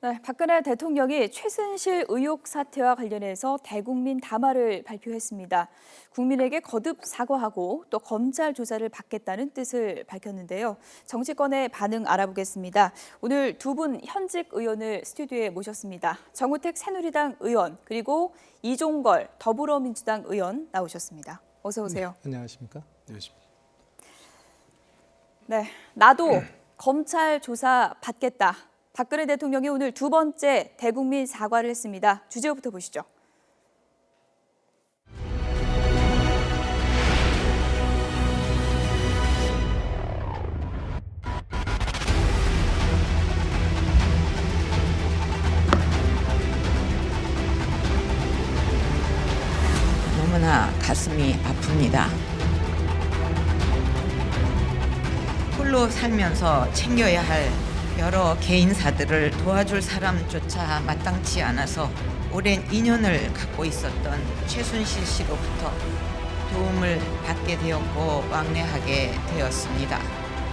네, 박근혜 대통령이 최순실 의혹 사태와 관련해서 대국민 담화를 발표했습니다. 국민에게 거듭 사과하고 또 검찰 조사를 받겠다는 뜻을 밝혔는데요. 정치권의 반응 알아보겠습니다. 오늘 두 분 현직 의원을 스튜디오에 모셨습니다. 정우택 새누리당 의원 그리고 이종걸 더불어민주당 의원 나오셨습니다. 어서 오세요. 네, 안녕하십니까? 안녕하십니까? 네, 나도 검찰 조사 받겠다. 박근혜 대통령이 오늘 두 번째 대국민 사과를 했습니다. 주제부터 보시죠. 너무나 가슴이 아픕니다. 홀로 살면서 챙겨야 할 여러 개인사들을 도와줄 사람조차 마땅치 않아서 오랜 인연을 갖고 있었던 최순실 씨로부터 도움을 받게 되었고 왕래하게 되었습니다.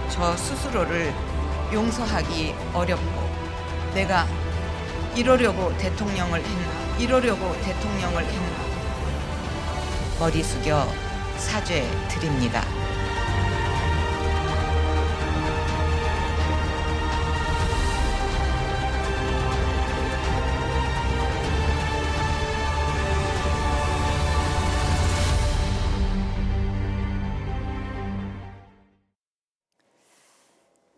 저 스스로를 용서하기 어렵고 내가 이러려고 대통령을 했나 머리 숙여 사죄드립니다.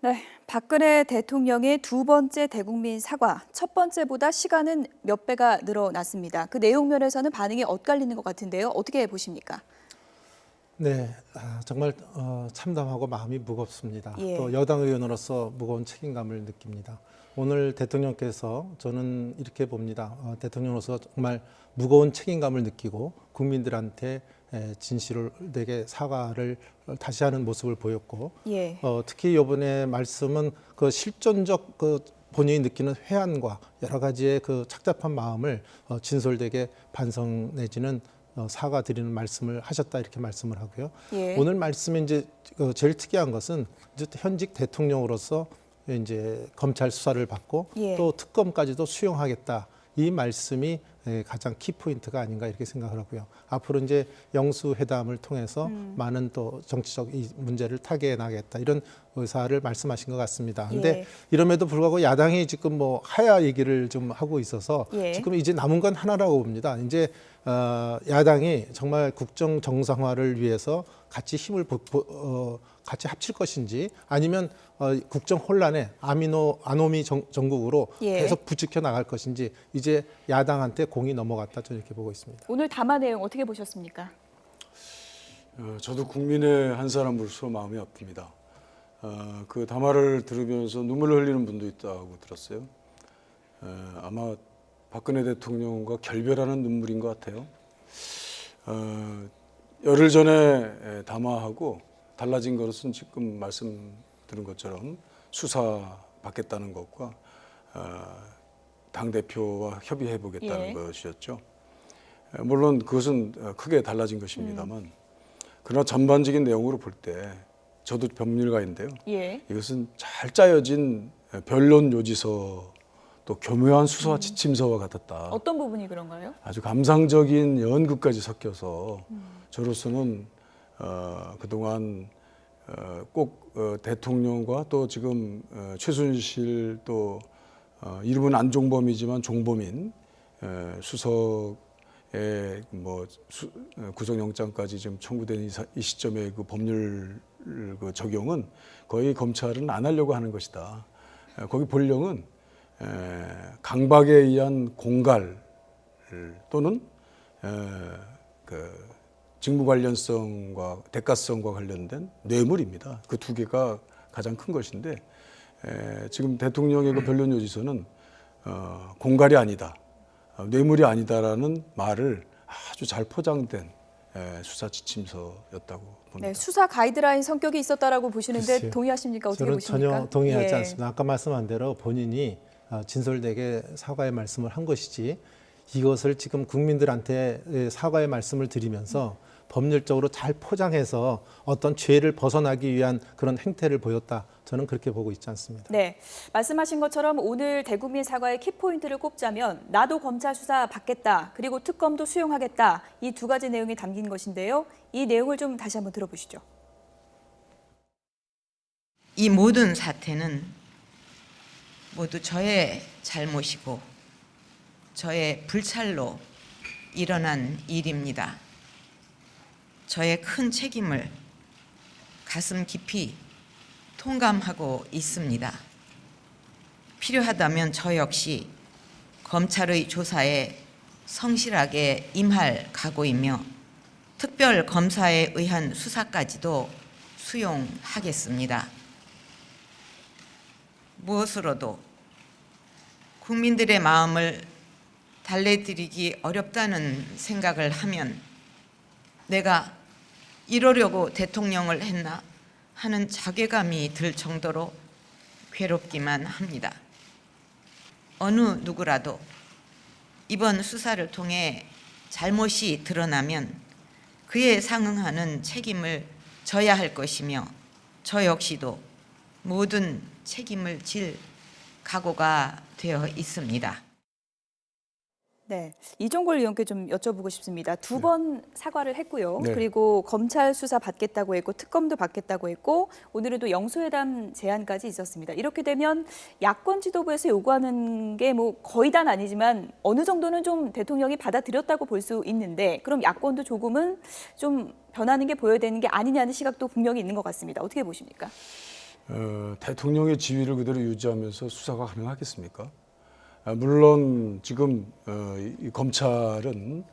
네, 박근혜 대통령의 두 번째 대국민 사과, 첫 번째보다 시간은 몇 배가 늘어났습니다. 그 내용 면에서는 반응이 엇갈리는 것 같은데요. 어떻게 보십니까? 네, 정말 참담하고 마음이 무겁습니다. 예. 또 여당 의원으로서 무거운 책임감을 느낍니다. 오늘 대통령께서 저는 이렇게 봅니다. 대통령으로서 정말 무거운 책임감을 느끼고 국민들한테 진실되게 사과를 다시 하는 모습을 보였고, 예. 특히 이번에 말씀은 그 실존적 본인이 느끼는 회한과 여러 가지의 그 착잡한 마음을 진솔되게 반성 내지는 사과드리는 말씀을 하셨다 이렇게 말씀을 하고요. 예. 오늘 말씀이 이제 제일 특이한 것은 이제 현직 대통령으로서 이제 검찰 수사를 받고 예. 또 특검까지도 수용하겠다. 이 말씀이 가장 키포인트가 아닌가 이렇게 생각을 하고요. 앞으로 이제 영수회담을 통해서 많은 또 정치적 이 문제를 타개해 나가겠다 이런 의사를 말씀하신 것 같습니다. 근데 예. 이럼에도 불구하고 야당이 지금 뭐 하야 얘기를 좀 하고 있어서 예. 지금 이제 남은 건 하나라고 봅니다. 이제 야당이 정말 국정 정상화를 위해서 같이 힘을 같이 합칠 것인지 아니면 국정 혼란에 아노미 정국으로 예. 계속 부추겨 나갈 것인지 이제 야당한테 공이 넘어갔다 저는 이렇게 보고 있습니다. 오늘 담화 내용 어떻게 보셨습니까? 저도 국민의 한 사람으로서 마음이 아픕니다. 그 담화를 들으면서 눈물을 흘리는 분도 있다고 들었어요. 아마 박근혜 대통령과 결별하는 눈물인 것 같아요. 열흘 전에 담화하고 달라진 것은 지금 말씀 들은 것처럼 수사 받겠다는 것과 당대표와 협의해 보겠다는 예. 것이었죠. 물론 그것은 크게 달라진 것입니다만 그러나 전반적인 내용으로 볼 때 저도 법률가인데요. 예. 이것은 잘 짜여진 변론 요지서 또 교묘한 수사와 지침서와 같았다. 어떤 부분이 그런가요? 아주 감상적인 연극까지 섞여서 저로서는 그동안 꼭 대통령과 또 지금 최순실 또 이름은 안종범이지만 종범인 수석의 뭐 구속영장까지 지금 청구된 이 시점의 그 법률 그 적용은 거의 검찰은 안 하려고 하는 것이다. 거기 본령은 강박에 의한 공갈 또는 그 직무 관련성과 대가성과 관련된 뇌물입니다. 그 두 개가 가장 큰 것인데 지금 대통령의 그 변론 요지서는 공갈이 아니다, 뇌물이 아니다라는 말을 아주 잘 포장된 수사 지침서였다고 봅니다. 네, 수사 가이드라인 성격이 있었다라고 보시는데 글쎄요. 동의하십니까? 어떻게 저는 보십니까? 전혀 동의하지 예. 않습니다. 아까 말씀한 대로 본인이 진솔되게 사과의 말씀을 한 것이지 이것을 지금 국민들한테 사과의 말씀을 드리면서 법률적으로 잘 포장해서 어떤 죄를 벗어나기 위한 그런 행태를 보였다. 저는 그렇게 보고 있지 않습니다. 네, 말씀하신 것처럼 오늘 대국민 사과의 키포인트를 꼽자면 나도 검찰 수사 받겠다, 그리고 특검도 수용하겠다, 이 두 가지 내용이 담긴 것인데요. 이 내용을 좀 다시 한번 들어보시죠. 이 모든 사태는 모두 저의 잘못이고 저의 불찰로 일어난 일입니다. 저의 큰 책임을 가슴 깊이 통감하고 있습니다. 필요하다면 저 역시 검찰의 조사에 성실하게 임할 각오이며 특별 검사에 의한 수사까지도 수용하겠습니다. 무엇으로도 국민들의 마음을 달래드리기 어렵다는 생각을 하면 내가 이러려고 대통령을 했나 하는 자괴감이 들 정도로 괴롭기만 합니다. 어느 누구라도 이번 수사를 통해 잘못이 드러나면 그에 상응하는 책임을 져야 할 것이며 저 역시도 모든 책임을 질 각오가 되어 있습니다. 네, 이종걸 의원께 좀 여쭤보고 싶습니다. 두 번 사과를 했고요. 네. 그리고 검찰 수사 받겠다고 했고 특검도 받겠다고 했고 오늘은 또 영수회담 제안까지 있었습니다. 이렇게 되면 야권 지도부에서 요구하는 게 뭐 거의 다는 아니지만 어느 정도는 좀 대통령이 받아들였다고 볼 수 있는데 그럼 야권도 조금은 좀 변하는 게 보여야 되는 게 아니냐는 시각도 분명히 있는 것 같습니다. 어떻게 보십니까? 대통령의 지위를 그대로 유지하면서 수사가 가능하겠습니까? 물론 지금 이 검찰은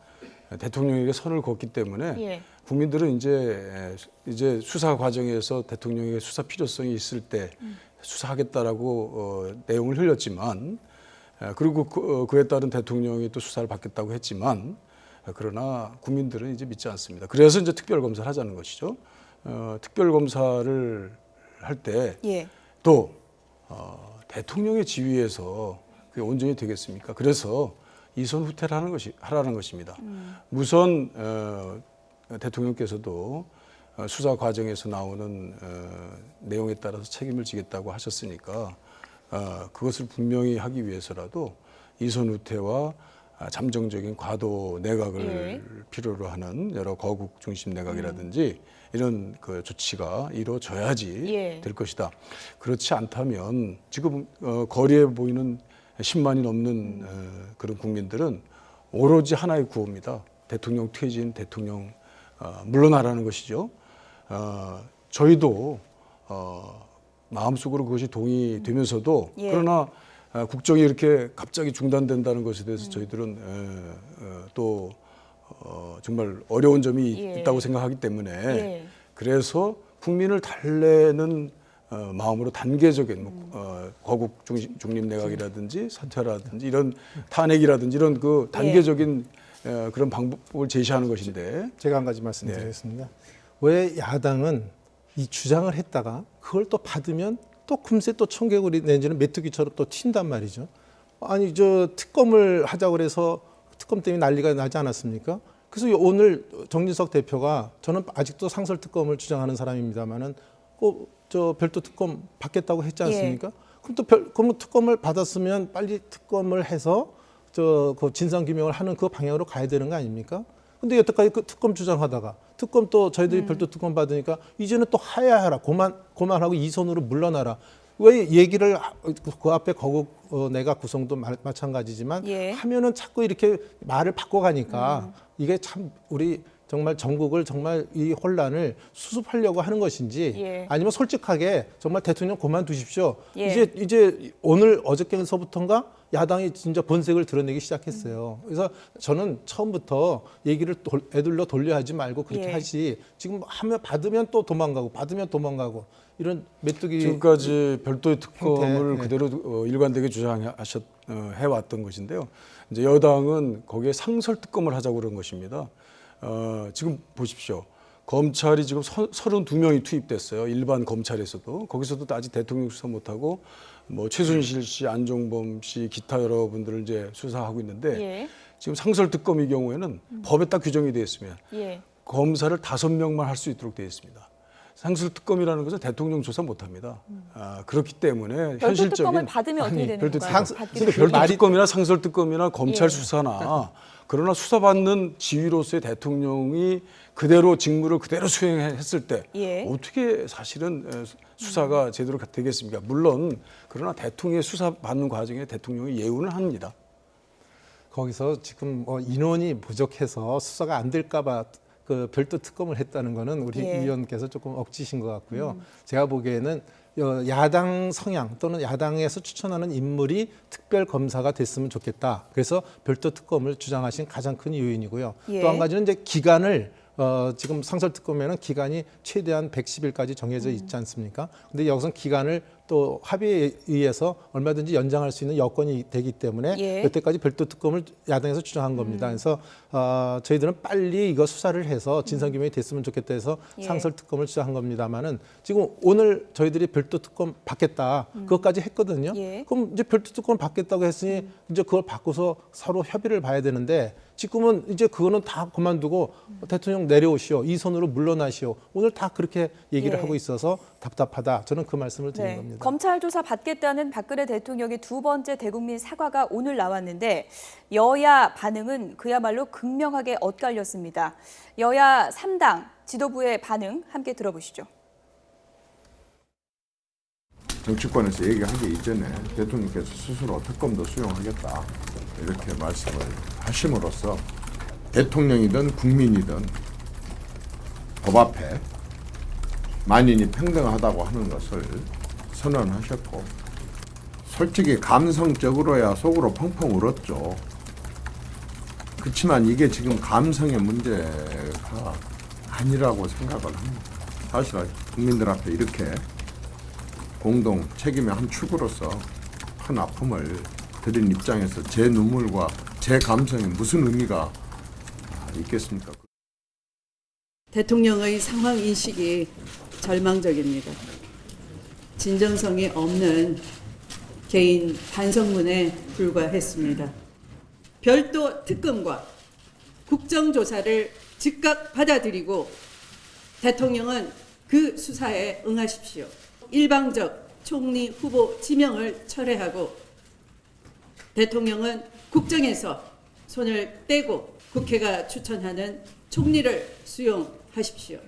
대통령에게 선을 그었기 때문에 예. 국민들은 이제 수사 과정에서 대통령에게 수사 필요성이 있을 때 수사하겠다라고 내용을 흘렸지만 그리고 그에 따른 대통령이 또 수사를 받겠다고 했지만 그러나 국민들은 이제 믿지 않습니다. 그래서 이제 특별검사를 하자는 것이죠. 특별검사를 할 때 또 예. 대통령의 지위에서 그게 온전히 되겠습니까? 그래서 이선 후퇴를 하라는 것입니다. 우선 대통령께서도 수사 과정에서 나오는 내용에 따라서 책임을 지겠다고 하셨으니까 그것을 분명히 하기 위해서라도 이선 후퇴와 잠정적인 과도 내각을 필요로 하는 여러 거국 중심 내각이라든지 이런 그 조치가 이루어져야지 될 것이다. 그렇지 않다면 지금 거리에 보이는 10만이 넘는 그런 국민들은 오로지 하나의 구호입니다. 대통령 퇴진, 대통령 물러나라는 것이죠. 저희도 마음속으로 그것이 동의되면서도 그러나 국정이 이렇게 갑자기 중단된다는 것에 대해서 저희들은 또 정말 어려운 점이 있다고 생각하기 때문에 그래서 국민을 달래는 마음으로 단계적인 거국 중립 내각이라든지 사퇴라든지 이런 탄핵이라든지 이런 그 단계적인 그런 방법을 제시하는 것인데 제가 한 가지 말씀드리겠습니다. 왜 야당은 이 주장을 했다가 그걸 또 받으면 또 금세 또 청개구리 내지는 메뚜기처럼 또 튄단 말이죠. 아니 저 특검을 하자고 그래서 특검 때문에 난리가 나지 않았습니까? 그래서 오늘 정진석 대표가 저는 아직도 상설 특검을 주장하는 사람입니다만은 저 별도 특검 받겠다고 했지 않습니까? 그럼 또 그럼 특검을 받았으면 빨리 특검을 해서 그 진상 규명을 하는 그 방향으로 가야 되는 거 아닙니까? 근데 여태까지 그 특검 주장하다가 특검 또 저희들이 별도 특검 받으니까 이제는 또 하야하라 그만하고 이선으로 물러나라. 왜 얘기를 그 앞에 거국 내각 구성도 마찬가지지만 하면은 자꾸 이렇게 말을 바꿔가니까 이게 참 우리 정말 전국을 정말 이 혼란을 수습하려고 하는 것인지 아니면 솔직하게 정말 대통령 그만두십시오. 이제 오늘 어저께서부터인가 야당이 진짜 본색을 드러내기 시작했어요. 그래서 저는 처음부터 얘기를 애들로 돌려하지 말고 그렇게 하지. 지금 하면 받으면 또 도망가고 받으면 도망가고 이런 메뚜기 지금까지 별도의 특검을 형태, 그대로 일관되게 해왔던 것인데요. 이제 여당은 거기에 상설 특검을 하자고 그런 것입니다. 지금 보십시오. 검찰이 지금 32명이 투입됐어요. 일반 검찰에서도. 거기서도 아직 대통령 수사 못하고 뭐 최순실 씨, 안종범 씨, 기타 여러분들을 이제 수사하고 있는데 지금 상설 특검의 경우에는 법에 딱 규정이 되어 있으면 검사를 5명만 할 수 있도록 되어 있습니다. 상설특검이라는 것은 대통령 조사 못합니다. 그렇기 때문에 별도 현실적인 특검을 받으면 어떻게 되는 별도 건가요? 특검. 받기로 근데 별도 특검이나 상설특검이나 검찰 예. 수사나 그러나 수사받는 지위로서의 대통령이 그대로 직무를 그대로 수행했을 때 예. 어떻게 사실은 수사가 제대로 되겠습니까? 물론 그러나 대통령의 수사받는 과정에 대통령이 예우는 합니다. 거기서 지금 인원이 부족해서 수사가 안 될까봐 그 별도 특검을 했다는 거는 우리 예. 위원께서 조금 억지신 것 같고요. 제가 보기에는 야당 성향 또는 야당에서 추천하는 인물이 특별 검사가 됐으면 좋겠다. 그래서 별도 특검을 주장하신 가장 큰 요인이고요. 예. 또 한 가지는 이제 기간을 지금 상설특검에는 기간이 최대한 110일까지 정해져 있지 않습니까? 근데 여기서 기간을 또 합의에 의해서 얼마든지 연장할 수 있는 여건이 되기 때문에 예. 여태까지 별도 특검을 야당에서 주장한 겁니다. 그래서 저희들은 빨리 이거 수사를 해서 진상규명이 됐으면 좋겠다 해서 예. 상설특검을 주장한 겁니다만은 지금 오늘 저희들이 별도 특검 받겠다 그것까지 했거든요. 예. 그럼 이제 별도 특검을 받겠다고 했으니 이제 그걸 바꿔서 서로 협의를 봐야 되는데 지금은 이제 그거는 다 그만두고 대통령 내려오시오. 이 손으로 물러나시오. 오늘 다 그렇게 얘기를 예. 하고 있어서 답답하다. 저는 그 말씀을 드린 네. 겁니다. 검찰 조사 받겠다는 박근혜 대통령의 두 번째 대국민 사과가 오늘 나왔는데 여야 반응은 그야말로 극명하게 엇갈렸습니다. 여야 3당 지도부의 반응 함께 들어보시죠. 정치권에서 얘기하기 이전에 대통령께서 스스로 특검도 수용하겠다 이렇게 말씀을 하심으로써 대통령이든 국민이든 법 앞에 만인이 평등하다고 하는 것을 선언하셨고 솔직히 감성적으로야 속으로 펑펑 울었죠. 그렇지만 이게 지금 감성의 문제가 아니라고 생각을 합니다. 사실 국민들 앞에 이렇게 공동 책임의 한 축으로서 큰 아픔을 드린 입장에서 제 눈물과 제 감성에 무슨 의미가 있겠습니까? 대통령의 상황 인식이 절망적입니다. 진정성이 없는 개인 반성문에 불과했습니다. 별도 특검과 국정조사를 즉각 받아들이고 대통령은 그 수사에 응하십시오. 일방적 총리 후보 지명을 철회하고 대통령은 국정에서 손을 떼고 국회가 추천하는 총리를 수용하십시오.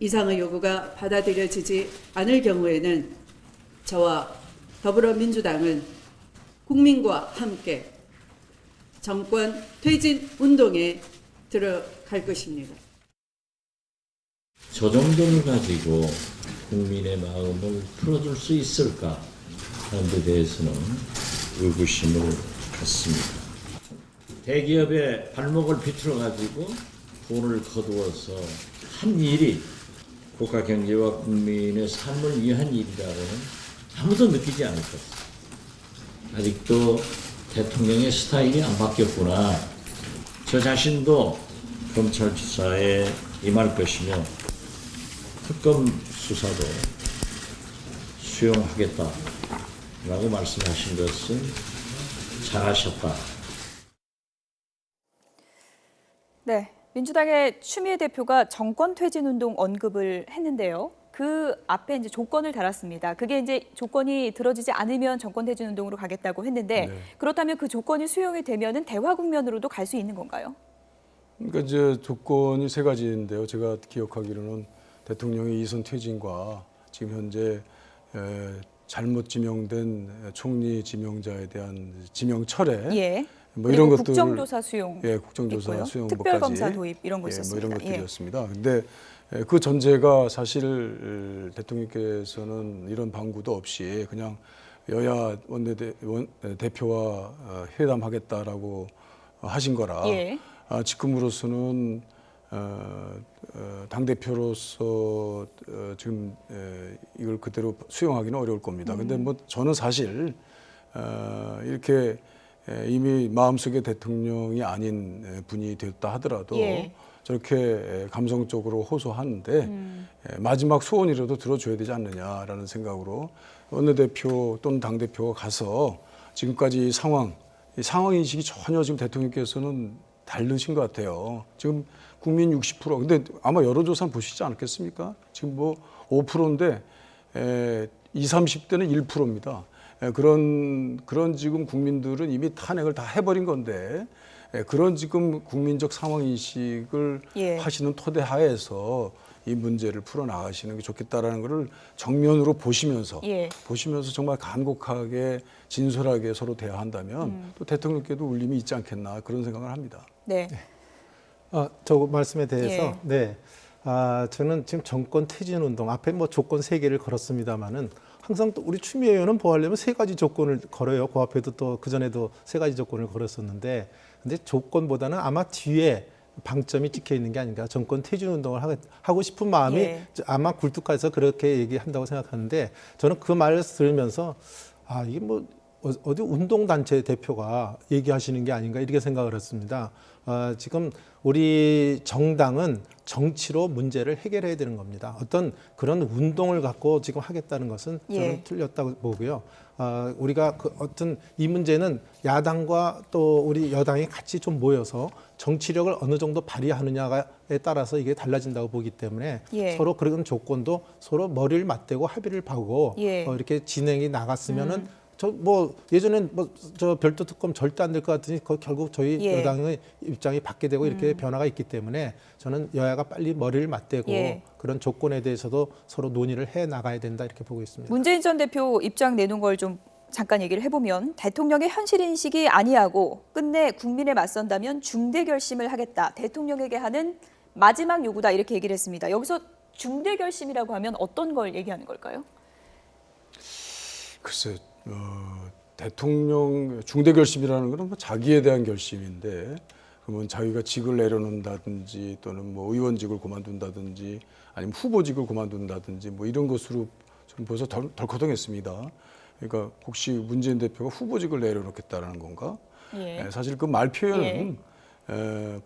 이상의 요구가 받아들여지지 않을 경우에는 저와 더불어민주당은 국민과 함께 정권 퇴진 운동에 들어갈 것입니다. 저 정도를 가지고 국민의 마음을 풀어줄 수 있을까 하는 데 대해서는 의구심을 갖습니다. 대기업의 발목을 비틀어 가지고 돈을 거두어서 한 일이 국가 경제와 국민의 삶을 위한 일이라고는 아무도 느끼지 않을 것입니다. 아직도 대통령의 스타일이 안 바뀌었구나. 저 자신도 검찰 수사에 임할 것이며 특검 수사도 수용하겠다라고 말씀하신 것은 잘하셨다. 네, 민주당의 추미애 대표가 정권 퇴진 운동 언급을 했는데요. 그 앞에 이제 조건을 달았습니다. 그게 이제 조건이 들어지지 않으면 정권 퇴진 운동으로 가겠다고 했는데 네. 그렇다면 그 조건이 수용이 되면은 대화 국면으로도 갈 수 있는 건가요? 그러니까 이제 조건이 세 가지인데요. 제가 기억하기로는 대통령의 이선 퇴진과 지금 현재 잘못 지명된 총리 지명자에 대한 지명 철회, 예. 뭐 이런 것들, 국정조사 수용, 국정조사 있고요. 수용법까지, 특별검사 도입 이런 거 뭐 있었습니다. 이런 것들이었습니다. 근데 그 전제가 사실 대통령께서는 이런 방구도 없이 그냥 여야 대표와 회담하겠다라고 하신 거라. 예. 지금으로서는 당 대표로서 지금 이걸 그대로 수용하기는 어려울 겁니다. 근데 뭐 저는 사실 이렇게 이미 마음속에 대통령이 아닌 분이 됐다 하더라도 예. 저렇게 감성적으로 호소하는데 마지막 소원이라도 들어줘야 되지 않느냐라는 생각으로 원내대표 또는 당대표가 가서 지금까지 이 상황 인식이 전혀 지금 대통령께서는 다르신 것 같아요. 지금 국민 60%, 근데 아마 여론조사 보시지 않았겠습니까? 지금 뭐 5%인데 20, 30대는 1%입니다. 그런 지금 국민들은 이미 탄핵을 다 해버린 건데 그런 지금 국민적 상황 인식을 예. 하시는 토대 하에서 이 문제를 풀어나가시는 게 좋겠다라는 것을 정면으로 보시면서 예. 정말 간곡하게 진솔하게 서로 대화한다면 또 대통령께도 울림이 있지 않겠나 그런 생각을 합니다. 네. 저 말씀에 대해서 예. 네. 저는 지금 정권 퇴진 운동 앞에 뭐 조건 3개를 걸었습니다만은 항상 또 우리 추미애 의원은 뭐 하려면 3가지 조건을 걸어요. 그 앞에도 또 그 전에도 3가지 조건을 걸었었는데 근데 조건보다는 아마 뒤에 방점이 찍혀 있는 게 아닌가. 정권 퇴진 운동을 하고 싶은 마음이 예. 아마 굴뚝해서 그렇게 얘기한다고 생각하는데 저는 그 말을 들으면서 이게 뭐 어디 운동단체 대표가 얘기하시는 게 아닌가 이렇게 생각을 했습니다. 지금 우리 정당은 정치로 문제를 해결해야 되는 겁니다. 어떤 그런 운동을 갖고 지금 하겠다는 것은 저는 예. 틀렸다고 보고요. 우리가 어떤 이 문제는 야당과 또 우리 여당이 같이 좀 모여서 정치력을 어느 정도 발휘하느냐에 따라서 이게 달라진다고 보기 때문에 예. 서로 그런 조건도 서로 머리를 맞대고 합의를 하고 예. 이렇게 진행이 나갔으면은 예전엔 저 별도 특검 절대 안 될 것 같으니 결국 저희 예. 여당의 입장이 바뀌게 되고 이렇게 변화가 있기 때문에 저는 여야가 빨리 머리를 맞대고 예. 그런 조건에 대해서도 서로 논의를 해 나가야 된다 이렇게 보고 있습니다. 문재인 전 대표 입장 내놓은 걸 좀 잠깐 얘기를 해보면 대통령의 현실 인식이 아니하고 끝내 국민에 맞선다면 중대 결심을 하겠다. 대통령에게 하는 마지막 요구다 이렇게 얘기를 했습니다. 여기서 중대 결심이라고 하면 어떤 걸 얘기하는 걸까요? 글쎄, 대통령 중대 결심이라는 것은 뭐 자기에 대한 결심인데, 그러면 자기가 직을 내려놓는다든지 또는 뭐 의원직을 그만둔다든지 아니면 후보직을 그만둔다든지 뭐 이런 것으로 좀 벌써 덜커덩했습니다. 그러니까 혹시 문재인 대표가 후보직을 내려놓겠다라는 건가? 예. 사실 그 말 표현은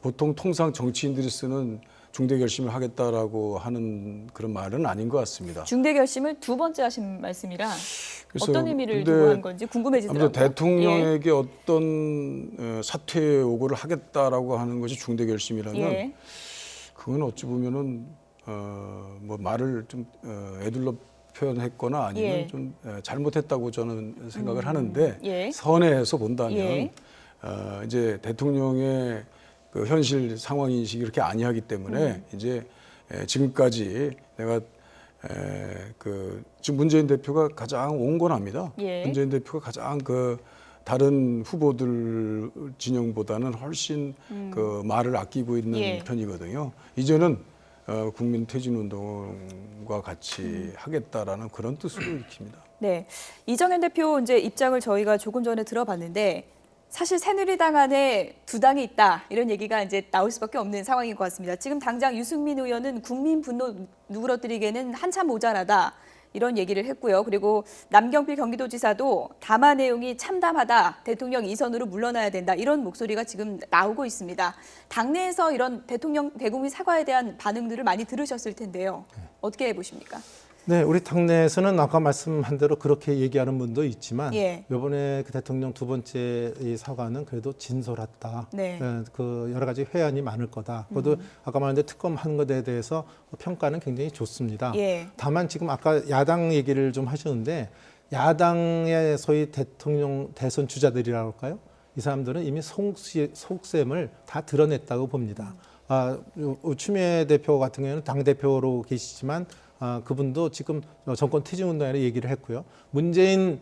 보통 통상 정치인들이 쓰는 중대 결심을 하겠다라고 하는 그런 말은 아닌 것 같습니다. 중대 결심을 두 번째 하신 말씀이라 그래서 어떤 의미를 근데 두고 한 건지 궁금해지더라고요. 아무래도 대통령에게 어떤 사퇴 요구를 하겠다라고 하는 것이 중대 결심이라면 예. 그건 어찌 보면은 뭐 말을 좀 애둘러 표현했거나 아니면 예. 좀 잘못했다고 저는 생각을 하는데 예. 선회해서 본다면 예. 이제 대통령의 그 현실 상황 인식이 이렇게 아니하기 때문에 이제 지금까지 내가 지금 문재인 대표가 가장 온건합니다. 예. 문재인 대표가 가장 그 다른 후보들 진영보다는 훨씬 그 말을 아끼고 있는 예. 편이거든요. 이제는 국민 퇴진 운동과 같이 하겠다라는 그런 뜻으로 읽힙니다. 네, 이정현 대표 이제 입장을 저희가 조금 전에 들어봤는데 사실 새누리당 안에 두 당이 있다 이런 얘기가 이제 나올 수밖에 없는 상황인 것 같습니다. 지금 당장 유승민 의원은 국민 분노 누그러뜨리기에는 한참 모자라다 이런 얘기를 했고요. 그리고 남경필 경기도지사도 담화 내용이 참담하다, 대통령 이선으로 물러나야 된다 이런 목소리가 지금 나오고 있습니다. 당내에서 이런 대통령 대국민 사과에 대한 반응들을 많이 들으셨을 텐데요. 어떻게 보십니까? 네, 우리 당내에서는 아까 말씀한 대로 그렇게 얘기하는 분도 있지만 예. 이번에 그 대통령 두 번째 이 사과는 그래도 진솔했다. 네. 그 여러 가지 회한이 많을 거다. 그것도 아까 말한 특검 한 것에 대해서 평가는 굉장히 좋습니다. 예. 다만 지금 아까 야당 얘기를 좀 하셨는데 야당의 소위 대통령 대선 주자들이라고 할까요? 이 사람들은 이미 속셈을 다 드러냈다고 봅니다. 추미애 대표 같은 경우에는 당대표로 계시지만 그분도 지금 정권 퇴진 운동에 얘기를 했고요. 문재인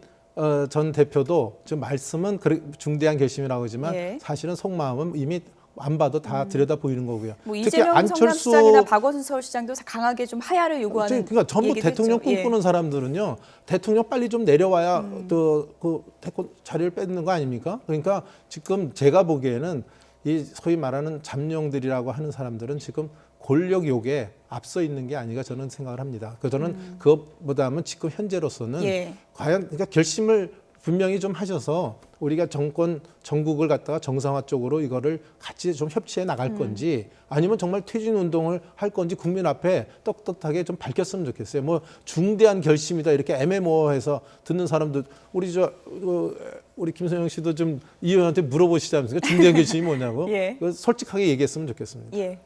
전 대표도 지금 말씀은 중대한 결심이라고 하지만 예. 사실은 속마음은 이미 안 봐도 다 들여다 보이는 거고요. 뭐 특히 이재명 성남시장이나 박원순 서울시장도 강하게 좀 하야를 요구하는 그러니까 전부 얘기도 대통령 했죠. 예. 꿈꾸는 사람들은요. 대통령 빨리 좀 내려와야 그 자리를 뺏는 거 아닙니까? 그러니까 지금 제가 보기에는 이 소위 말하는 잠룡들이라고 하는 사람들은 지금 권력 욕에 앞서 있는 게 아닌가 저는 생각을 합니다. 그래서 저는 그것보다는 지금 현재로서는 예. 과연 그러니까 결심을 분명히 좀 하셔서 우리가 전국을 갖다가 정상화 쪽으로 이거를 같이 좀 협치해 나갈 건지 아니면 정말 퇴진 운동을 할 건지 국민 앞에 떳떳하게 좀 밝혔으면 좋겠어요. 뭐 중대한 결심이다 이렇게 애매모호해서 듣는 사람도 우리 김선영 씨도 좀 이 의원한테 물어보시지 않습니까? 중대한 결심이 뭐냐고. 예. 솔직하게 얘기했으면 좋겠습니다. 예.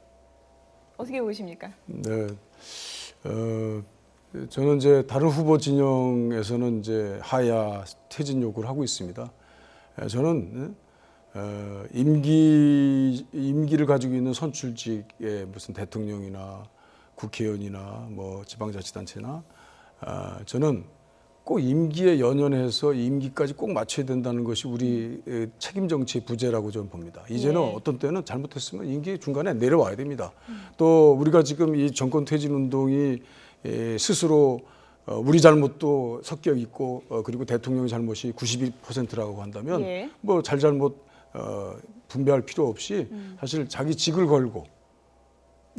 어떻게 보십니까? 네. 저는 이제 다른 후보 진영에서는 이제 하야 퇴진 요구를 하고 있습니다. 저는 임기를 가지고 있는 선출직의 무슨 대통령이나 국회의원이나 뭐 지방자치단체나 저는 꼭 임기에 연연해서 임기까지 꼭 맞춰야 된다는 것이 우리 책임 정치의 부재라고 저는 봅니다. 이제는 예. 어떤 때는 잘못했으면 임기 중간에 내려와야 됩니다. 또 우리가 지금 이 정권 퇴진 운동이 스스로 우리 잘못도 섞여 있고 그리고 대통령 잘못이 92%라고 한다면 예. 뭐 잘못 분배할 필요 없이 사실 자기 직을 걸고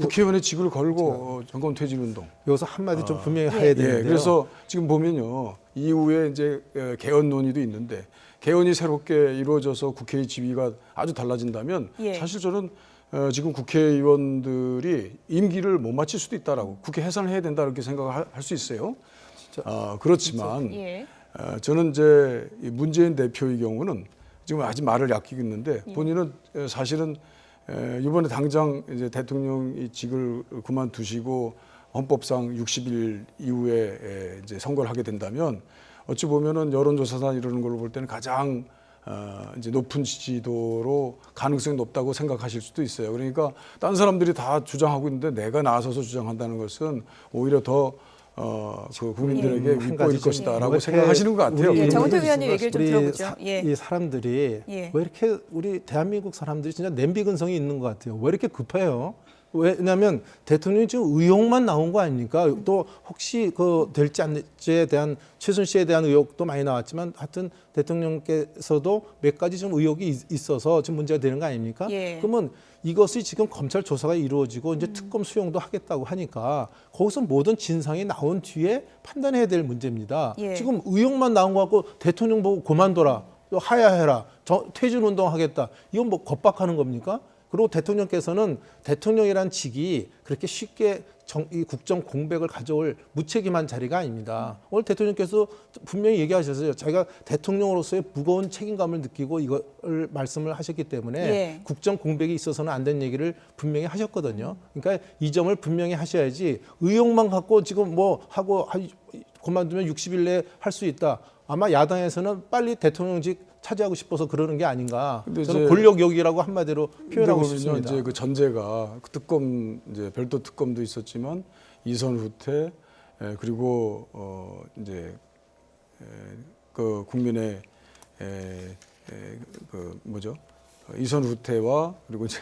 국회의원의 직을 걸고 정권 퇴진 운동. 여기서 한마디 좀 분명히 예. 해야 되는데요. 그래서 지금 보면요 이후에 이제 개헌 논의도 있는데 개헌이 새롭게 이루어져서 국회의 지위가 아주 달라진다면 예. 사실 저는 지금 국회의원들이 임기를 못 마칠 수도 있다라고 국회 해산을 해야 된다 이렇게 생각을 할 수 있어요. 그렇지만 예. 저는 이제 이 문재인 대표의 경우는 지금 아직 말을 아끼고 있는데 예. 본인은 사실은 이번에 당장 이제 대통령 직을 그만두시고 헌법상 60일 이후에 이제 선거를 하게 된다면 어찌 보면은 여론조사나 이러는 걸로 볼 때는 가장 이제 높은 지지도로 가능성이 높다고 생각하실 수도 있어요. 그러니까 다른 사람들이 다 주장하고 있는데 내가 나서서 주장한다는 것은 오히려 더 그 국민들에게 한 윗보일 가지 좀 것이다라고 왜 생각하시는 것 같아요. 예, 우리 정은택 의원님 얘기를 좀 들어보죠. 예. 이 사람들이 예. 왜 이렇게 우리 대한민국 사람들이 진짜 냄비 근성이 있는 것 같아요. 왜 이렇게 급해요? 왜냐하면 대통령이 지금 의혹만 나온 거 아닙니까? 또 혹시 그 될지 안 될지에 대한 최순실에 대한 의혹도 많이 나왔지만 하여튼 대통령께서도 몇 가지 좀 의혹이 있어서 지금 문제가 되는 거 아닙니까? 예. 그러면 이것이 지금 검찰 조사가 이루어지고 이제 특검 수용도 하겠다고 하니까 거기서 모든 진상이 나온 뒤에 판단해야 될 문제입니다. 예. 지금 의혹만 나온 거 갖고 대통령 보고 그만둬라, 또 하야해라, 퇴진 운동하겠다. 이건 뭐 겁박하는 겁니까? 그리고 대통령께서는 대통령이란 직이 그렇게 쉽게 이 국정 공백을 가져올 무책임한 자리가 아닙니다. 오늘 대통령께서 분명히 얘기하셨어요. 자기가 대통령으로서의 무거운 책임감을 느끼고 이걸 말씀을 하셨기 때문에 예. 국정 공백이 있어서는 안 된 얘기를 분명히 하셨거든요. 그러니까 이 점을 분명히 하셔야지 의혹만 갖고 지금 뭐 하고 그만두면 60일 내에 할 수 있다. 아마 야당에서는 빨리 대통령직 차지하고 싶어서 그러는 게 아닌가. 근데 저는 이제 권력욕이라고 한마디로 표현하고 근데 싶습니다. 이제 그 전제가 그 특검 이제 별도 특검도 있었지만 이선 후퇴 그리고 이제 그 국민의 그 뭐죠 이선 후퇴와 그리고 이제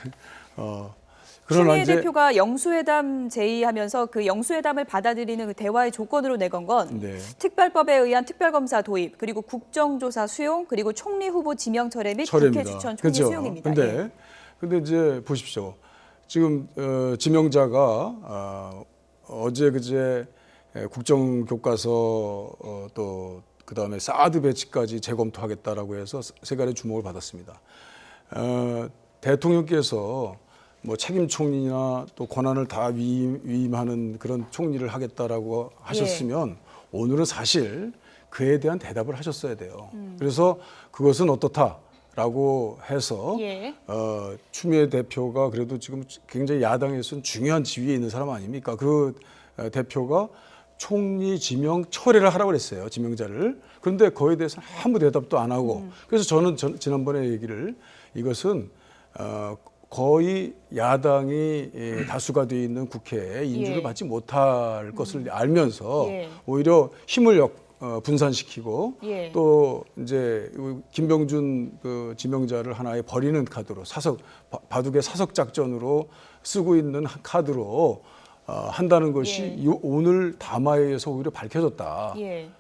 그러나 추미애 이제 대표가 영수회담 제의하면서 그 영수회담을 받아들이는 그 대화의 조건으로 내건 건 네. 특별법에 의한 특별검사 도입, 그리고 국정조사 수용, 그리고 총리 후보 지명 철회 및 국회 철회입니다. 추천 총리 그렇죠. 수용입니다. 예. 근데 이제 보십시오. 지금 지명자가 어제 그제 국정교과서 또 그다음에 사드 배치까지 재검토하겠다라고 해서 세간의 주목을 받았습니다. 대통령께서 뭐 책임 총리나 또 권한을 다 위임하는 그런 총리를 하겠다라고 하셨으면 오늘은 사실 그에 대한 대답을 하셨어야 돼요. 그래서 그것은 어떻다라고 해서 예. 추미애 대표가 그래도 지금 굉장히 야당에서는 중요한 지위에 있는 사람 아닙니까? 그 대표가 총리 지명 철회를 하라고 그랬어요. 지명자를. 그런데 그거에 대해서 아무 대답도 안 하고 그래서 저는 지난번에 얘기를 이것은 거의 야당이 다수가 되어 있는 국회에 인주를 예. 받지 못할 것을 알면서 예. 오히려 힘을 분산시키고 예. 또 이제 김병준 그 지명자를 하나의 버리는 카드로 바둑의 사석 작전으로 쓰고 있는 카드로 한다는 것이 예. 오늘 담화에서 오히려 밝혀졌다. 예.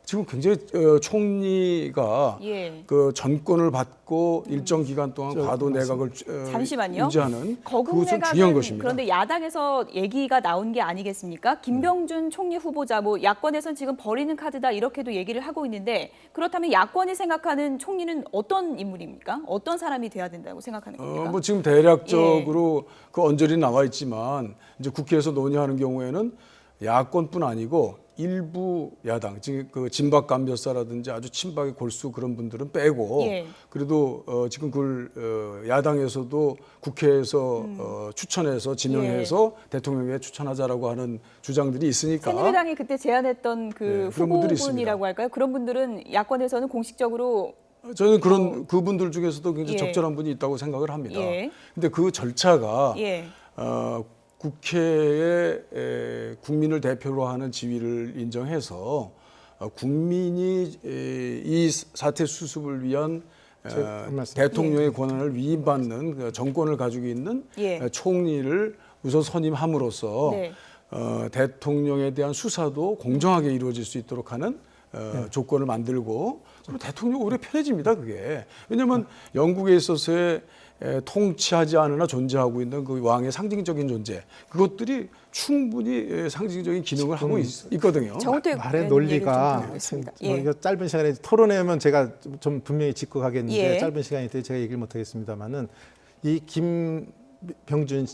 지금 굉장히 총리가 예. 그 전권을 받고 일정 기간 동안 과도 내각을 잠시만요. 유지하는 거국 그것은 중요한 것입니다. 그런데 야당에서 얘기가 나온 게 아니겠습니까? 김병준 총리 후보자, 뭐 야권에선 지금 버리는 카드다 이렇게도 얘기를 하고 있는데 그렇다면 야권이 생각하는 총리는 어떤 인물입니까? 어떤 사람이 돼야 된다고 생각하는 겁니까? 뭐 지금 대략적으로 그 언저리 나와 있지만 이제 국회에서 논의하는 경우에는 야권뿐 아니고 일부 야당, 지금 그 진박 감별사라든지 아주 친박의 골수 그런 분들은 빼고 예. 그래도 지금 그걸 야당에서도 국회에서 추천해서 진영해서 대통령에 추천하자라고 하는 주장들이 있으니까 새누리당이 그때 제안했던 그 네, 그런 분들이 후보군이라고 할까요? 그런 분들은 야권에서는 공식적으로 저는 그런 그분들 중에서도 굉장히 예. 적절한 분이 있다고 생각을 합니다. 예. 근데 그 절차가 예. 국회에 국민을 대표로 하는 지위를 인정해서 국민이 이 사태 수습을 위한 대통령의 권한을 위임받는 그 정권을 가지고 있는 예. 총리를 우선 선임함으로써 네. 대통령에 대한 수사도 공정하게 이루어질 수 있도록 하는 조건을 만들고 그리고 대통령 오히려 편해집니다. 그게 왜냐하면 영국에 있어서의 통치하지 않으나 존재하고 있는 그 왕의 상징적인 존재 그것들이 충분히 상징적인 기능을 하고 있거든요. 정우택 말의 의원님 얘기를 좀 논리가 들어보겠습니다. 이거 짧은 시간에 토론회면 제가 좀 분명히 짚고 가겠는데 예. 짧은 시간이 때 제가 얘기를 못 하겠습니다만은 이 김병준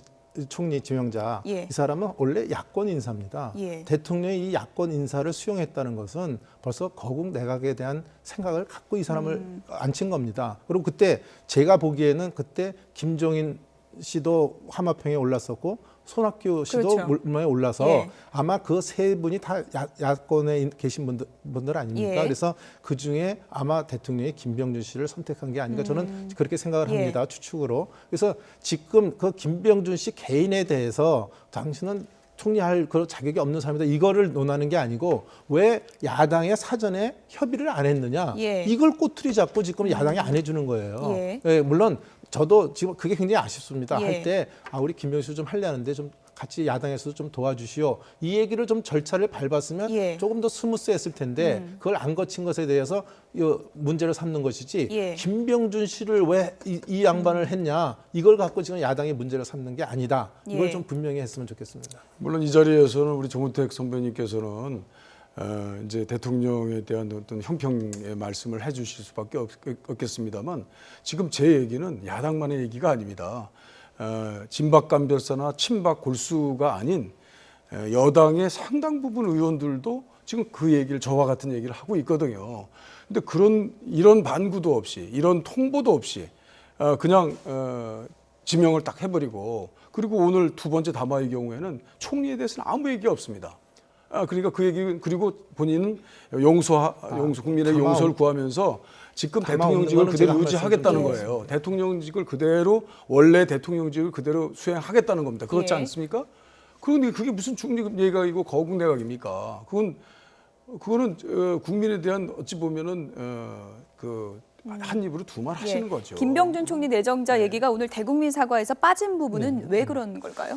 총리 지명자 예. 이 사람은 원래 야권 인사입니다. 예. 대통령이 이 야권 인사를 수용했다는 것은 벌써 거국 내각에 대한 생각을 갖고 이 사람을 앉힌 겁니다. 그리고 그때 제가 보기에는 그때 김종인 씨도 화마평에 올랐었고 손학규 씨도 그렇죠. 물망에 올라서 예. 아마 그 세 분이 다 야권에 계신 분들 아닙니까? 예. 그래서 그 중에 아마 대통령이 김병준 씨를 선택한 게 아닌가 저는 그렇게 생각을 예. 합니다. 추측으로. 그래서 지금 그 김병준 씨 개인에 대해서 당신은 총리할 그 자격이 없는 사람이다. 이거를 논하는 게 아니고 왜 야당의 사전에 협의를 안 했느냐. 예. 이걸 꼬투리 잡고 지금 야당이 안 해주는 거예요. 예. 예, 물론 저도 지금 그게 굉장히 아쉽습니다. 예. 할 때 우리 김병수 좀 하려는데 좀 같이 야당에서도 좀 도와주시오. 이 얘기를 좀 절차를 밟았으면 예. 조금 더 스무스했을 텐데 그걸 안 거친 것에 대해서 이 문제를 삼는 것이지 예. 김병준 씨를 왜 이 양반을 했냐 이걸 갖고 지금 야당이 문제를 삼는 게 아니다. 이걸 예. 좀 분명히 했으면 좋겠습니다. 물론 이 자리에서는 우리 정우택 선배님께서는 이제 대통령에 대한 어떤 형평의 말씀을 해주실 수밖에 없겠습니다만 지금 제 얘기는 야당만의 얘기가 아닙니다. 진박 감별사나 친박 골수가 아닌 여당의 상당 부분 의원들도 지금 그 얘기를 저와 같은 얘기를 하고 있거든요. 근데 이런 반구도 없이 이런 통보도 없이 그냥 지명을 딱 해버리고 그리고 오늘 두 번째 담화의 경우에는 총리에 대해서는 아무 얘기 없습니다. 그러니까 그 얘기 그리고 본인은 국민의 담화 용서를 구하면서 지금 담화 대통령직을 없는 거는 그대로 제가 한 유지하겠다는 말씀 좀 거예요. 대통령직을 그대로 원래 대통령직을 그대로 수행하겠다는 겁니다. 그렇지 예. 않습니까? 그런데 그게 무슨 중립 내각이고 거국 내각입니까? 그거는 국민에 대한 어찌 보면은 한 입으로 두 말 하시는 거죠. 김병준 총리 내정자 얘기가 오늘 대국민 사과에서 빠진 부분은 왜 그런 걸까요?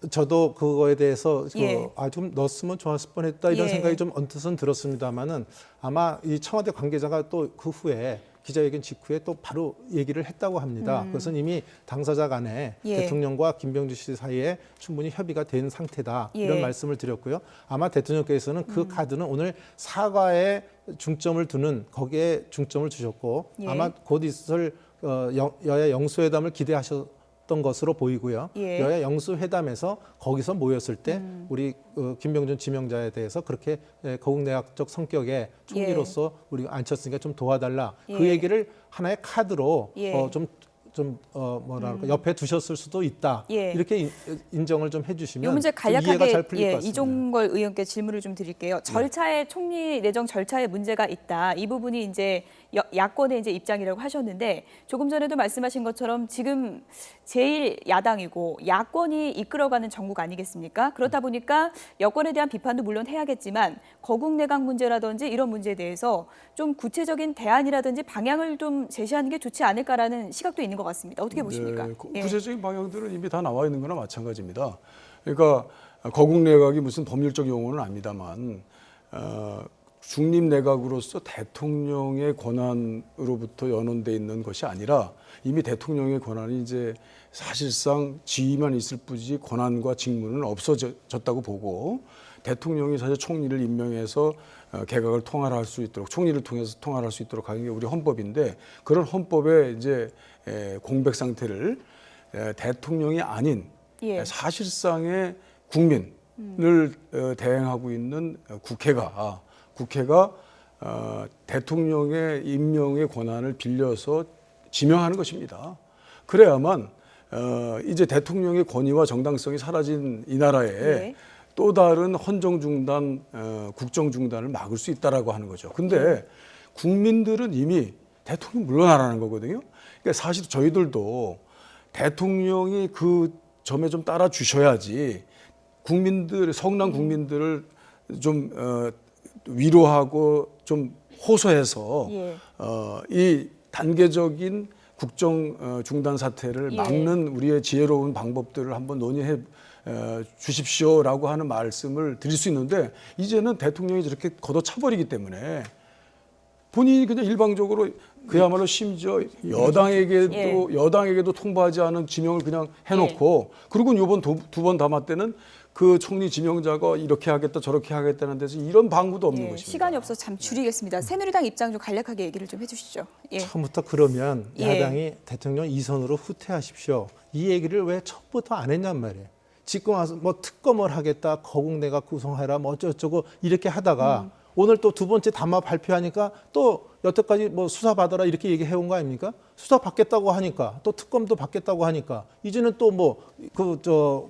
저도 그거에 대해서 예. 좀 넣었으면 좋았을 뻔했다 이런 예. 생각이 좀 언뜻은 들었습니다만은 아마 이 청와대 관계자가 또 그 후에 기자회견 직후에 또 바로 얘기를 했다고 합니다. 그것은 이미 당사자 간에 예. 대통령과 김병준 씨 사이에 충분히 협의가 된 상태다 이런 예. 말씀을 드렸고요. 아마 대통령께서는 그 카드는 오늘 사과에 중점을 두는 거기에 중점을 주셨고 예. 아마 곧 있을 여야 영수회담을 기대하셨던 것으로 보이고요. 예. 여야 영수회담에서 거기서 모였을 때 우리 김병준 지명자에 대해서 그렇게 거국내각적 성격의 총리로서 우리가 앉혔으니까 좀 도와달라. 그 예. 얘기를 하나의 카드로 예. 뭐랄까 옆에 두셨을 수도 있다. 예. 이렇게 인정을 좀 해주시면 이 문제 좀 이해가 잘 간략하게 풀릴 것 같습니다. 이종걸 의원께 질문을 좀 드릴게요. 절차에 총리 내정 절차에 문제가 있다. 이 부분이 이제 야권의 이제 입장이라고 하셨는데 조금 전에도 말씀하신 것처럼 지금 제일 야당이고 야권이 이끌어가는 정국 아니겠습니까? 그렇다 보니까 여권에 대한 비판도 물론 해야겠지만 거국 내각 문제라든지 이런 문제에 대해서 좀 구체적인 대안이라든지 방향을 좀 제시하는 게 좋지 않을까라는 시각도 있는 것 같습니다. 어떻게 보십니까? 예. 구체적인 방향들은 이미 다 나와 있는 거나 마찬가지입니다. 그러니까 거국 내각이 무슨 법률적 용어는 아닙니다만 중립 내각으로서 대통령의 권한으로부터 연원돼 있는 것이 아니라 이미 대통령의 권한이 이제 사실상 지위만 있을 뿐이지 권한과 직무는 없어졌다고 보고 대통령이 사실 총리를 임명해서 개각을 통할할 수 있도록 총리를 통해서 통할할 수 있도록 하는 게 우리 헌법인데 그런 헌법의 이제 공백 상태를 대통령이 아닌 예. 사실상의 국민을 대행하고 있는 국회가 대통령의 임명의 권한을 빌려서 지명하는 것입니다. 그래야만 이제 대통령의 권위와 정당성이 사라진 이 나라에 네. 또 다른 헌정 중단, 국정 중단을 막을 수 있다라고 하는 거죠. 근데 국민들은 이미 대통령 물러나라는 거거든요. 그러니까 사실 저희들도 대통령이 그 점에 좀 따라 주셔야지 국민들, 성난 국민들을 좀 위로하고 좀 호소해서 예. 이 단계적인 국정 중단 사태를 예. 막는 우리의 지혜로운 방법들을 한번 논의해 주십시오라고 하는 말씀을 드릴 수 있는데 이제는 대통령이 저렇게 걷어차버리기 때문에 본인이 그냥 일방적으로 그야말로 심지어 여당에게도 통보하지 않은 지명을 그냥 해놓고 그리고 이번 두 번 담화 때는 그 총리 지명자가 이렇게 하겠다 저렇게 하겠다는 데서 이런 방구도 없는 예, 것입니다. 시간이 없어서 잠 줄이겠습니다. 새누리당 입장 좀 간략하게 얘기를 좀 해주시죠. 예. 처음부터 그러면 예. 야당이 대통령 이선으로 후퇴하십시오. 이 얘기를 왜 처음부터 안 했냔 말이에요. 집권 와서 뭐 특검을 하겠다, 거국내가 구성해라, 뭐 어쩌고 이렇게 하다가 오늘 또 두 번째 담화 발표하니까 또 여태까지 뭐 수사 받아라 이렇게 얘기해온 거 아닙니까? 수사 받겠다고 하니까 또 특검도 받겠다고 하니까 이제는 또 뭐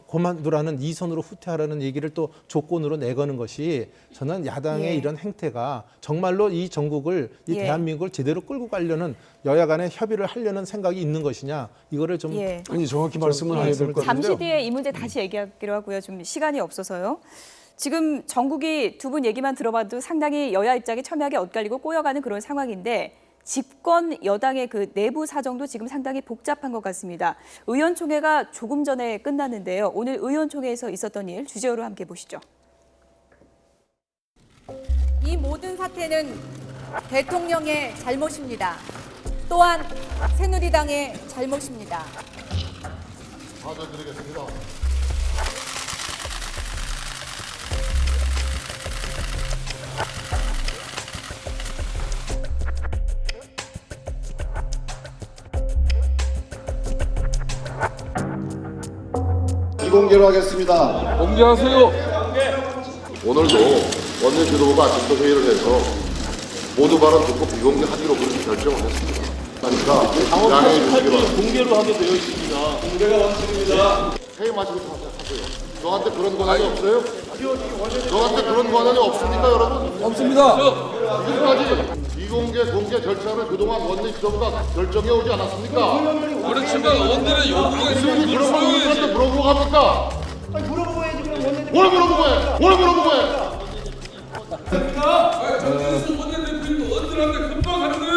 그만두라는 이선으로 후퇴하라는 얘기를 또 조건으로 내거는 것이 저는 야당의 예. 이런 행태가 정말로 이 전국을 이 예. 대한민국을 제대로 끌고 가려는 여야 간의 협의를 하려는 생각이 있는 것이냐 이거를 좀 예. 아니 정확히 말씀을 해야 될 것 같은데요. 잠시 뒤에 이 문제 다시 얘기하기로 하고요. 좀 시간이 없어서요. 지금 전국이 두 분 얘기만 들어봐도 상당히 여야 입장이 첨예하게 엇갈리고 꼬여가는 그런 상황인데 집권 여당의 그 내부 사정도 지금 상당히 복잡한 것 같습니다. 의원총회가 조금 전에 끝났는데요. 오늘 의원총회에서 있었던 일 주제어로 함께 보시죠. 이 모든 사태는 대통령의 잘못입니다. 또한 새누리당의 잘못입니다. 받아드리겠습니다. 비공개로 하겠습니다. 공개하세요. 오늘도 원내 지도부가 아침부터 회의를 해서 모두 발언 듣고 비공개하기로 그렇게 결정을 했습니다. 그러니까 양해해 주시기 바랍니다. 공개로 하게 되어 있습니다. 공개가 원칙입니다. 회의 마치고 하세요. 저한테 그런 권한이 없어요? 저한테 그런 권한이 없습니까, 여러분? 없습니다. 지금까지 비공개 공개 절차를 그동안 원내 지도부가 결정해 오지 않았습니까? 그렇지만 원내는 요구가 있으면 그런 그걸 걸 수용해야지. 우리한테 물어보고 합니까? 물어보고 해야지 그럼 원내 뭘 물어보고 해? 뭘 물어보고 해? 원내대표님도 원들한테 금방 하는 거예요.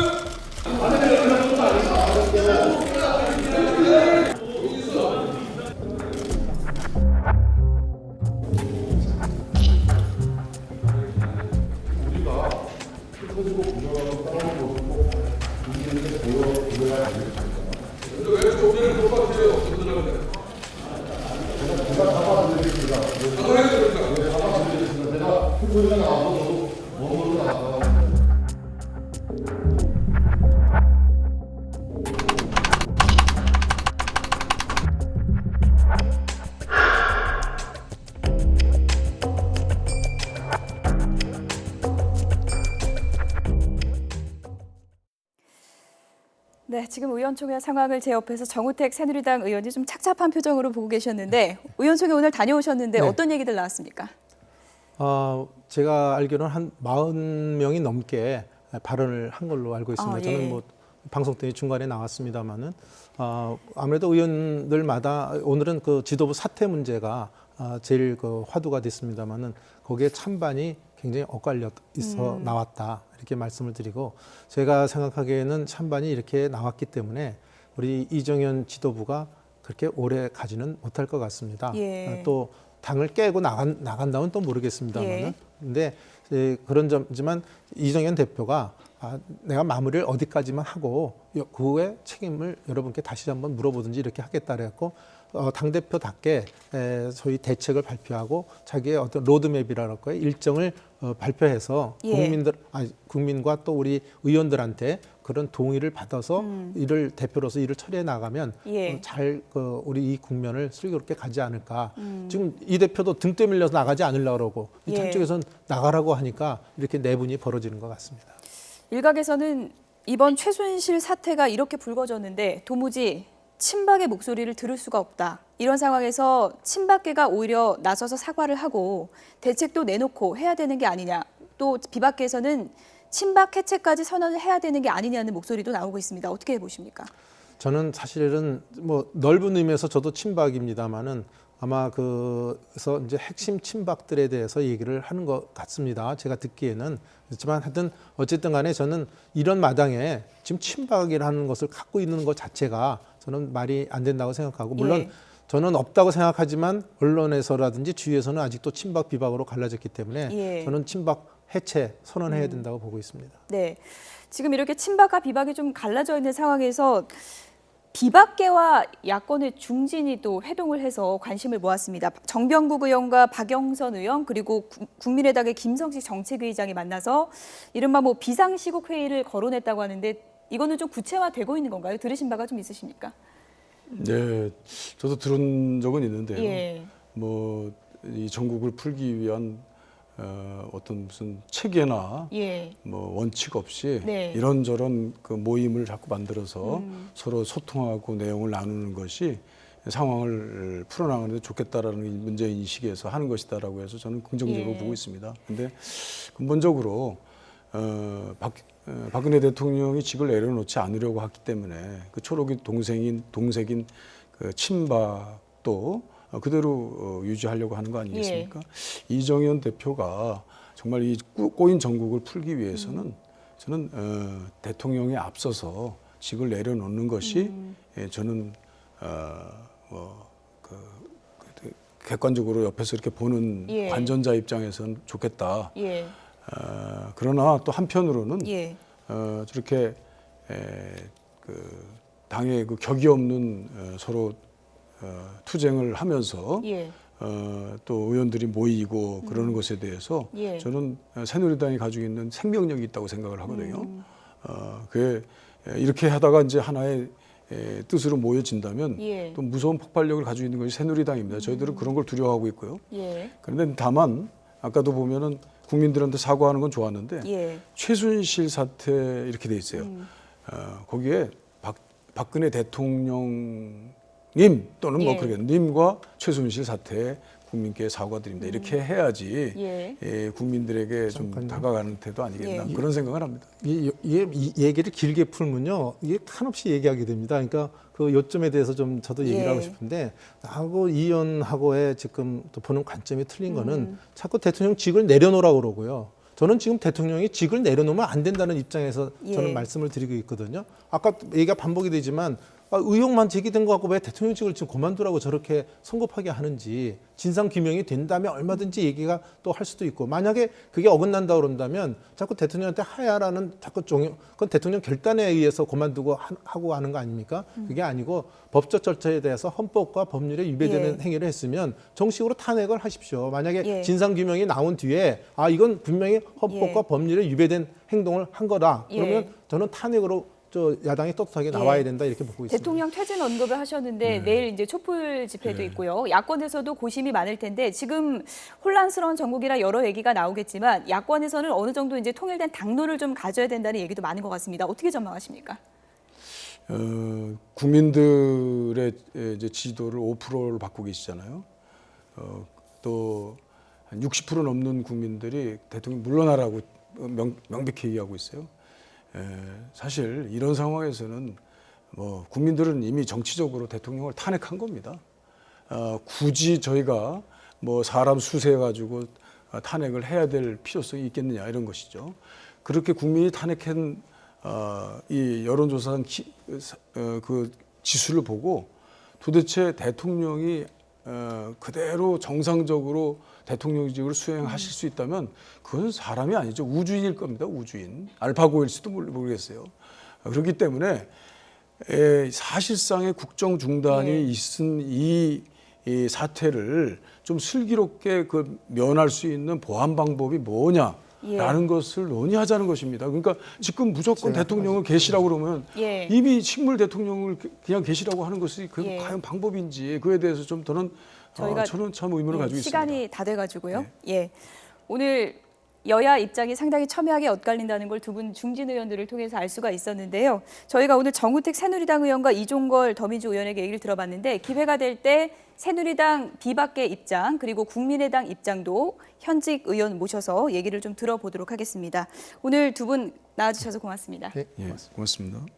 네, 지금 의원총회 상황을 제 옆에서 정우택 새누리당 의원이 좀 착잡한 표정으로 보고 계셨는데 의원총회 오늘 다녀오셨는데 네. 어떤 얘기들 나왔습니까? 제가 알기로는 한 40명이 넘게 발언을 한 걸로 알고 있습니다. 예. 저는 뭐 방송 때 중간에 나왔습니다만은 아무래도 의원들마다 오늘은 그 지도부 사퇴 문제가 제일 그 화두가 됐습니다만은 거기에 찬반이 굉장히 엇갈려 있어 나왔다 이렇게 말씀을 드리고 제가 생각하기에는 찬반이 이렇게 나왔기 때문에 우리 이정현 지도부가 그렇게 오래 가지는 못할 것 같습니다. 예. 또 당을 깨고 나간다면 또 모르겠습니다만은 예. 근데 그런 점이지만 이정현 대표가 내가 마무리를 어디까지만 하고 그 후에 책임을 여러분께 다시 한번 물어보든지 이렇게 하겠다 그래갖고 당대표답게 저희 대책을 발표하고 자기의 어떤 로드맵이랄까요 일정을 발표해서 예. 국민과 또 우리 의원들한테 그런 동의를 받아서 이를 대표로서 일을 처리해 나가면 예. 잘 우리 이 국면을 슬기롭게 가지 않을까. 지금 이 대표도 등 떠밀려서 나가지 않으려고 그러고 이 예. 한쪽에서는 나가라고 하니까 이렇게 내분이 벌어지는 것 같습니다. 일각에서는 이번 최순실 사태가 이렇게 불거졌는데 도무지 친박의 목소리를 들을 수가 없다. 이런 상황에서 친박계가 오히려 나서서 사과를 하고 대책도 내놓고 해야 되는 게 아니냐. 또 비박계에서는 친박 해체까지 선언을 해야 되는 게 아니냐는 목소리도 나오고 있습니다. 어떻게 보십니까? 저는 사실은 뭐 넓은 의미에서 저도 친박입니다만은 아마 그래서 이제 핵심 친박들에 대해서 얘기를 하는 것 같습니다. 제가 듣기에는 그렇지만 하여튼 어쨌든 간에 저는 이런 마당에 지금 친박이라는 것을 갖고 있는 것 자체가 저는 말이 안 된다고 생각하고 물론 예. 저는 없다고 생각하지만 언론에서라든지 주위에서는 아직도 친박 비박으로 갈라졌기 때문에 예. 저는 친박 해체 선언해야 된다고 보고 있습니다. 네, 지금 이렇게 친박과 비박이 좀 갈라져 있는 상황에서 비박계와 야권의 중진이 또 회동을 해서 관심을 모았습니다. 정병국 의원과 박영선 의원 그리고 국민의당의 김성식 정책위의장이 만나서 이른바 뭐 비상시국 회의를 거론했다고 하는데 이거는 좀 구체화되고 있는 건가요? 들으신 바가 좀 있으십니까? 네, 저도 들은 적은 있는데요. 예. 뭐 이 전국을 풀기 위한 어떤 무슨 체계나 예. 뭐 원칙 없이 네. 이런저런 그 모임을 자꾸 만들어서 서로 소통하고 내용을 나누는 것이 상황을 풀어나가는 데 좋겠다라는 문제 인식에서 하는 것이다라고 해서 저는 긍정적으로 예. 보고 있습니다. 근데 근본적으로 박근혜 대통령이 직을 내려놓지 않으려고 했기 때문에 그 초록이 동색인 그 친박도 그대로 유지하려고 하는 거 아니겠습니까? 이정현 대표가 정말 이 꼬인 전국을 풀기 위해서는 저는 대통령에 앞서서 직을 내려놓는 것이 저는 객관적으로 옆에서 이렇게 보는 예. 관전자 입장에서는 좋겠다. 예. 그러나 또 한편으로는 예. 저렇게 그 당의 그 격이 없는 서로 투쟁을 하면서 예. 또 의원들이 모이고 그러는 것에 대해서 예. 저는 새누리당이 가지고 있는 생명력이 있다고 생각을 하거든요. 그게 이렇게 하다가 이제 하나의 뜻으로 모여진다면 예. 또 무서운 폭발력을 가지고 있는 것이 새누리당입니다. 저희들은 그런 걸 두려워하고 있고요. 예. 그런데 다만 아까도 보면은 국민들한테 사과하는 건 좋았는데 예. 최순실 사태 이렇게 돼 있어요. 거기에 박근혜 대통령님 또는 뭐 예. 그러겠 님과 최순실 사태에 국민께 사과드립니다. 이렇게 해야지 예. 국민들에게 좀 잠깐요. 다가가는 태도 아니겠나 예. 그런 생각을 합니다. 이 얘기를 길게 풀면요, 이게 한없이 얘기하게 됩니다. 그러니까 그 요점에 대해서 좀 저도 얘기를 예. 하고 싶은데 나하고 이 의원하고의 지금 또 보는 관점이 틀린 거는 자꾸 대통령 직을 내려놓으라고 그러고요. 저는 지금 대통령이 직을 내려놓으면 안 된다는 입장에서 저는 예. 말씀을 드리고 있거든요. 아까 얘기가 반복이 되지만 의혹만 제기된 거 갖고 왜 대통령직을 지금 그만두라고 저렇게 성급하게 하는지 진상 규명이 된다면 얼마든지 얘기가 또 할 수도 있고 만약에 그게 어긋난다 그런다면 자꾸 대통령한테 하야라는 자꾸 그건 대통령 결단에 의해서 그만두고 하고 하는 거 아닙니까? 그게 아니고 법적 절차에 대해서 헌법과 법률에 위배되는 예. 행위를 했으면 정식으로 탄핵을 하십시오. 만약에 예. 진상 규명이 나온 뒤에 이건 분명히 헌법과 예. 법률에 위배된 행동을 한 거다. 그러면 예. 저는 탄핵으로 야당이 떳떳하게 나와야 된다 이렇게 보고 있습니다. 대통령 퇴진 언급을 하셨는데 내일 이제 촛불 집회도 있고요. 야권에서도 고심이 많을 텐데 지금 혼란스러운 전국이라 여러 얘기가 나오겠지만 야권에서는 어느 정도 이제 통일된 당론을 좀 가져야 된다는 얘기도 많은 것 같습니다. 어떻게 전망하십니까? 국민들의 이제 지지도를 5%를 받고 계시잖아요. 또 한 60% 넘는 국민들이 대통령 물러나라고 명백히 얘기하고 있어요. 사실 이런 상황에서는 뭐 국민들은 이미 정치적으로 대통령을 탄핵한 겁니다. 굳이 저희가 뭐 사람 수세 가지고 탄핵을 해야 될 필요성이 있겠느냐 이런 것이죠. 그렇게 국민이 탄핵한 이 여론조사한 그 지수를 보고 도대체 대통령이 그대로 정상적으로 대통령직을 수행하실 수 있다면 그건 사람이 아니죠. 우주인일 겁니다. 우주인. 알파고일지도 모르겠어요. 그렇기 때문에 사실상의 국정 중단이 있은 이 사태를 좀 슬기롭게 면할 수 있는 보완 방법이 뭐냐라는 것을 논의하자는 것입니다. 그러니까 지금 무조건 대통령을 계시라고 그러면 이미 식물 대통령을 그냥 계시라고 하는 것이 과연 방법인지 그에 대해서 좀 저는 참 의문을 가지고 있습니다. 시간이 다 돼가지고요. 오늘 여야 입장이 상당히 첨예하게 엇갈린다는 걸 두 분 중진 의원들을 통해서 알 수가 있었는데요. 저희가 오늘 정우택 새누리당 의원과 이종걸 더민주 의원에게 얘기를 들어봤는데 기회가 될 때 새누리당 비박계 입장 그리고 국민의당 입장도 현직 의원 모셔서 얘기를 좀 들어보도록 하겠습니다. 오늘 두 분 나와주셔서 고맙습니다. 네, 고맙습니다.